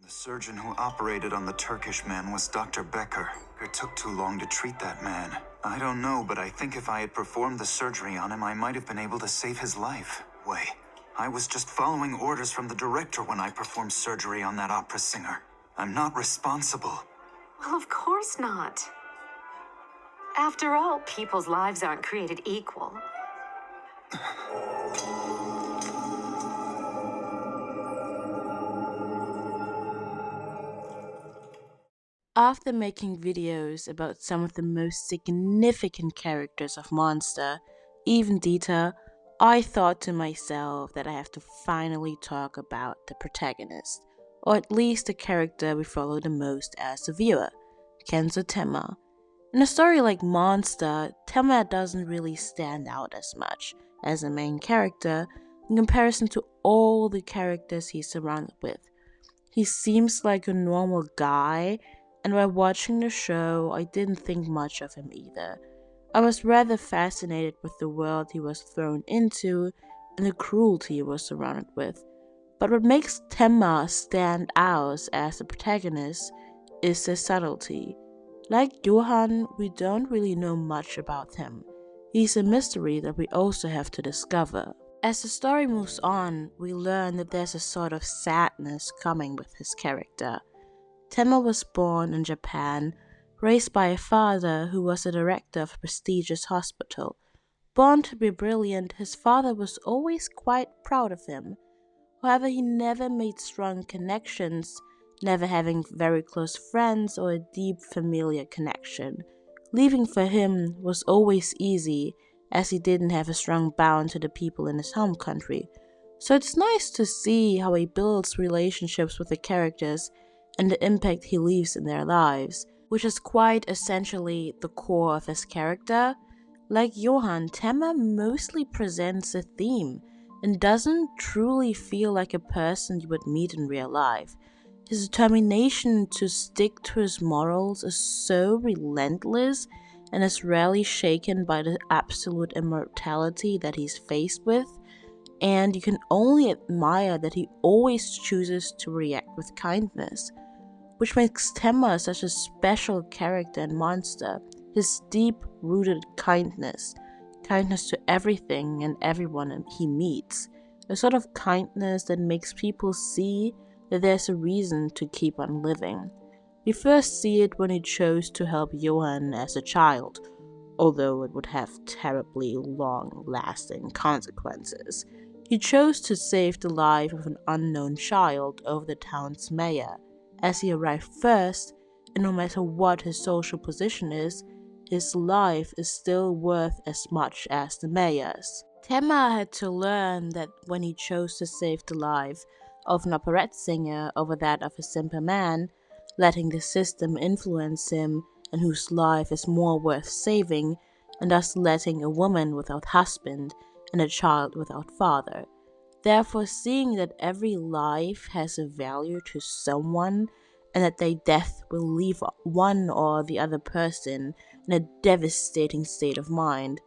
The surgeon who operated on the Turkish man was Dr. Becker. It took too long to treat that man. I don't know, but I think if I had performed the surgery on him, I might have been able to save his life. Wait, I was just following orders from the director when I performed surgery on that opera singer. I'm not responsible. Well, of course not. After all, people's lives aren't created equal. After making videos about some of the most significant characters of Monster, even Dieter, I thought to myself that I have to finally talk about the protagonist, or at least the character we follow the most as a viewer, Kenzo Tenma. In a story like Monster, Tenma doesn't really stand out as much as a main character in comparison to all the characters he's surrounded with. He seems like a normal guy, and while watching the show, I didn't think much of him either. I was rather fascinated with the world he was thrown into and the cruelty he was surrounded with. But what makes Tenma stand out as the protagonist is his subtlety. Like Johan, we don't really know much about him. He's a mystery that we also have to discover. As the story moves on, we learn that there's a sort of sadness coming with his character. Tenma was born in Japan, raised by a father who was a director of a prestigious hospital. Born to be brilliant, his father was always quite proud of him. However, he never made strong connections, never having very close friends or a deep familiar connection. Leaving for him was always easy, as he didn't have a strong bond to the people in his home country. So it's nice to see how he builds relationships with the characters and the impact he leaves in their lives, which is quite essentially the core of his character. Like Johan, Tenma mostly presents a theme and doesn't truly feel like a person you would meet in real life. His determination to stick to his morals is so relentless and is rarely shaken by the absolute immortality that he's faced with, and you can only admire that he always chooses to react with kindness, which makes Tenma such a special character and monster. His deep-rooted kindness to everything and everyone he meets, a sort of kindness that makes people see that there's a reason to keep on living. We first see it when he chose to help Johan as a child, although it would have terribly long-lasting consequences. He chose to save the life of an unknown child over the town's mayor, as he arrived first, and no matter what his social position is, his life is still worth as much as the mayor's. Tenma had to learn that when he chose to save the life of an operette singer over that of a simple man, letting the system influence him and whose life is more worth saving, and thus letting a woman without husband and a child without father. Therefore, seeing that every life has a value to someone and that their death will leave one or the other person in a devastating state of mind,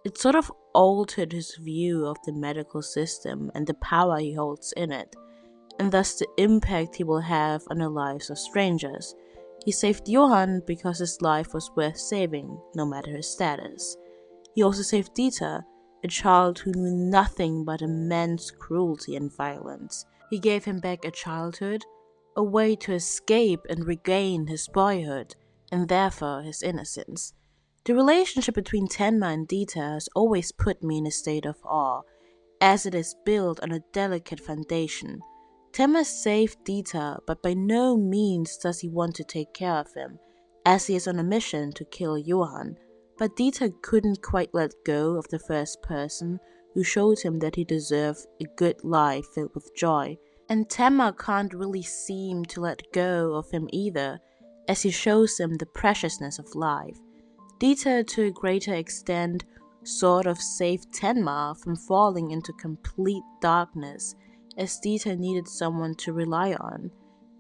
it sort of altered his view of the medical system and the power he holds in it, and thus the impact he will have on the lives of strangers. He saved Johan because his life was worth saving, no matter his status. He also saved Dieter, a child who knew nothing but immense cruelty and violence. He gave him back a childhood, a way to escape and regain his boyhood, and therefore his innocence. The relationship between Tenma and Dieter has always put me in a state of awe, as it is built on a delicate foundation. Tenma saved Dieter, but by no means does he want to take care of him, as he is on a mission to kill Johan. But Dieter couldn't quite let go of the first person who showed him that he deserved a good life filled with joy. And Tenma can't really seem to let go of him either, as he shows him the preciousness of life. Dieter, to a greater extent, sort of saved Tenma from falling into complete darkness, as Dieter needed someone to rely on.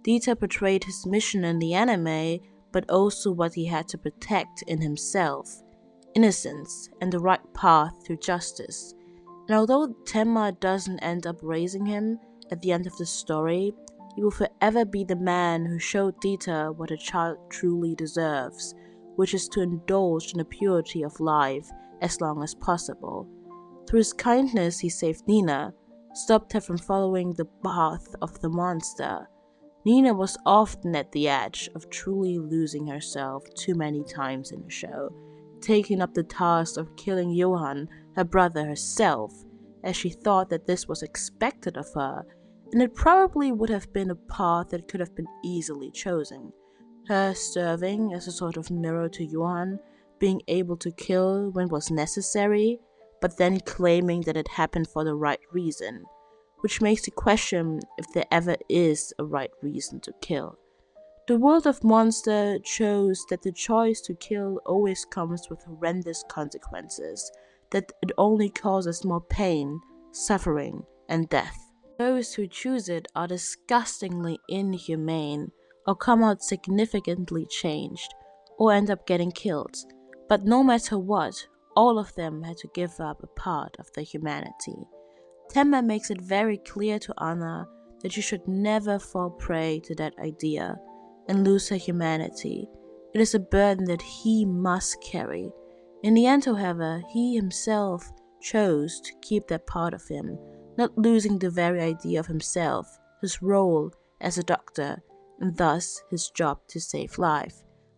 Dieter portrayed his mission in the anime, but also what he had to protect in himself: innocence and the right path to justice. And although Tenma doesn't end up raising him at the end of the story, he will forever be the man who showed Dita what a child truly deserves, which is to indulge in the purity of life as long as possible. Through his kindness, he saved Nina, stopped her from following the path of the monster. Nina was often at the edge of truly losing herself too many times in the show, taking up the task of killing Johan, her brother, herself, as she thought that this was expected of her, and it probably would have been a path that could have been easily chosen. Her serving as a sort of mirror to Johan, being able to kill when was necessary, but then claiming that it happened for the right reason, which makes you question if there ever is a right reason to kill. The world of Monster shows that the choice to kill always comes with horrendous consequences, that it only causes more pain, suffering, and death. Those who choose it are disgustingly inhumane, or come out significantly changed, or end up getting killed. But no matter what, all of them had to give up a part of their humanity. Tenma makes it very clear to Anna that she should never fall prey to that idea and lose her humanity. It is a burden that he must carry. In the end, however, he himself chose to keep that part of him, not losing the very idea of himself, his role as a doctor, and thus his job to save life.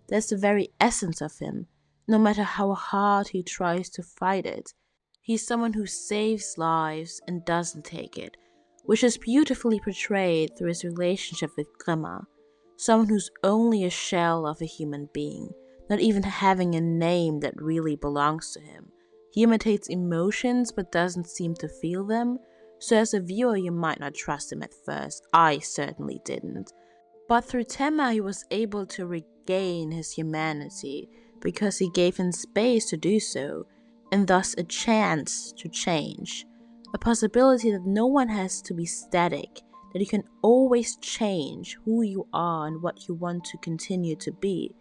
That's the very essence of him, no matter how hard he tries to fight it. He's someone who saves lives and doesn't take it, which is beautifully portrayed through his relationship with Grimma, someone who's only a shell of a human being, not even having a name that really belongs to him. He imitates emotions but doesn't seem to feel them, so as a viewer you might not trust him at first. I certainly didn't. But through Tenma he was able to regain his humanity because he gave him space to do so, and thus a chance to change. A possibility that no one has to be static, that you can always change who you are and what you want to continue to be.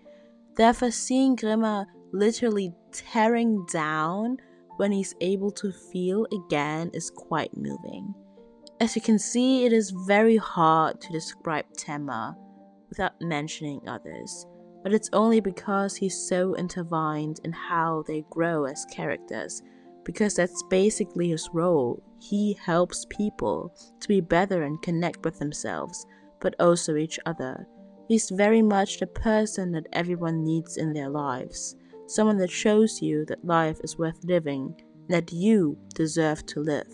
Therefore, seeing Grimma literally tearing down when he's able to feel again is quite moving. As you can see, it is very hard to describe Tenma without mentioning others, but it's only because he's so intertwined in how they grow as characters, because that's basically his role. He helps people to be better and connect with themselves, but also each other. He's very much the person that everyone needs in their lives, someone that shows you that life is worth living, and that you deserve to live.